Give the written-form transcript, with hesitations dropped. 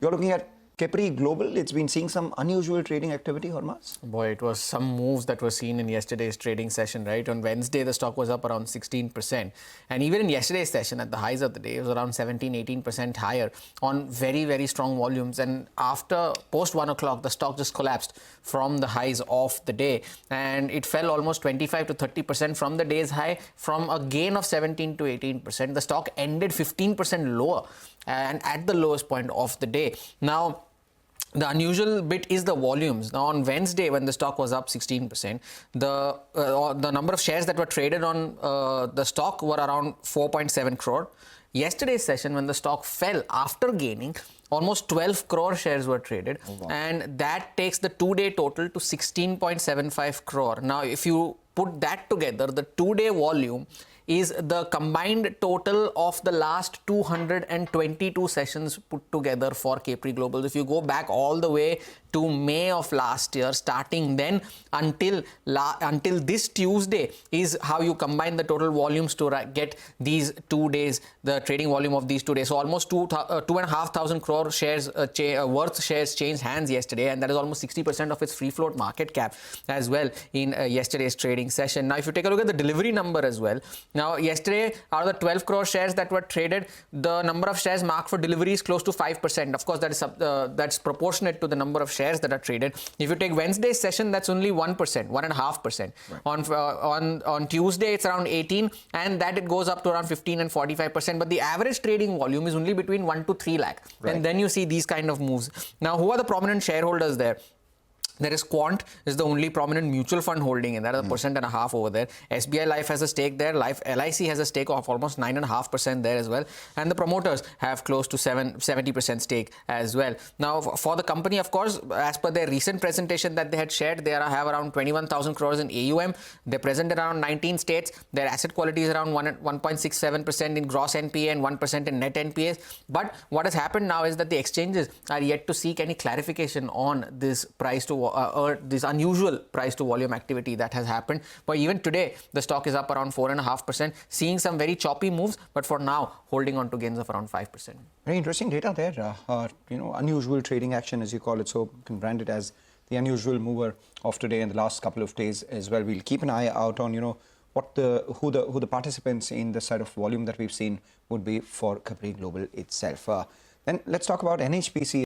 You're looking at Capri Global. It's been seeing some unusual trading activity, Hormaz. Boy, it was some moves that were seen in yesterday's trading session, right? On Wednesday, the stock was up around 16%. And even in yesterday's session, at the highs of the day, it was around 17-18% higher on very, very strong volumes. And after post 1 o'clock, the stock just collapsed from the highs of the day. And it fell almost 25 to 30% from the day's high, from a gain of 17 to 18%. The stock ended 15% lower and at the lowest point of the day. Now, the unusual bit is the volumes. Now, on Wednesday, when the stock was up 16%, the number of shares that were traded on the stock were around 4.7 crore. Yesterday's session, when the stock fell after gaining, almost 12 crore shares were traded. Oh, wow. And that takes the two-day total to 16.75 crore. Now, if you put that together, the two-day volume is the combined total of the last 222 sessions put together for Capri Global. If you go back all the way to May of last year, starting then until this Tuesday is how you combine the total volumes to get these 2 days, the trading volume of these 2 days. So almost 2,500 crore shares worth shares changed hands yesterday, and that is almost 60% of its free float market cap as well in yesterday's trading session. Now, if you take a look at the delivery number as well, now yesterday out of the 12 crore shares that were traded, the number of shares marked for delivery is close to 5%. Of course, that is that's proportionate to the number of shares that are traded. If you take Wednesday's session, that's only 1%, 1.5%. Right. On Tuesday, it's around 18, and that it goes up to around 15 and 45%. But the average trading volume is only between 1 to 3 lakh. Right. And then you see these kind of moves. Now, who are the prominent shareholders there? There is Quant, is the only prominent mutual fund holding in that, 1.5% over there. SBI Life has a stake there. LIC has a stake of almost 9.5% there as well. And the promoters have close to 70% stake as well. Now, for the company, of course, as per their recent presentation that they had shared, they have around 21,000 crores in AUM. They're present in around 19 states. Their asset quality is around 1.67% in gross NPA and 1% in net NPAs. But what has happened now is that the exchanges are yet to seek any clarification on this price to this unusual price to volume activity that has happened. But even today, the stock is up around 4.5%, seeing some very choppy moves, but for now, holding on to gains of around 5%. Very interesting data there. Unusual trading action, as you call it, so you can brand it as the unusual mover of today and the last couple of days as well. We'll keep an eye out on, who the participants in the side of volume that we've seen would be for Capri Global itself. Then let's talk about NHPC.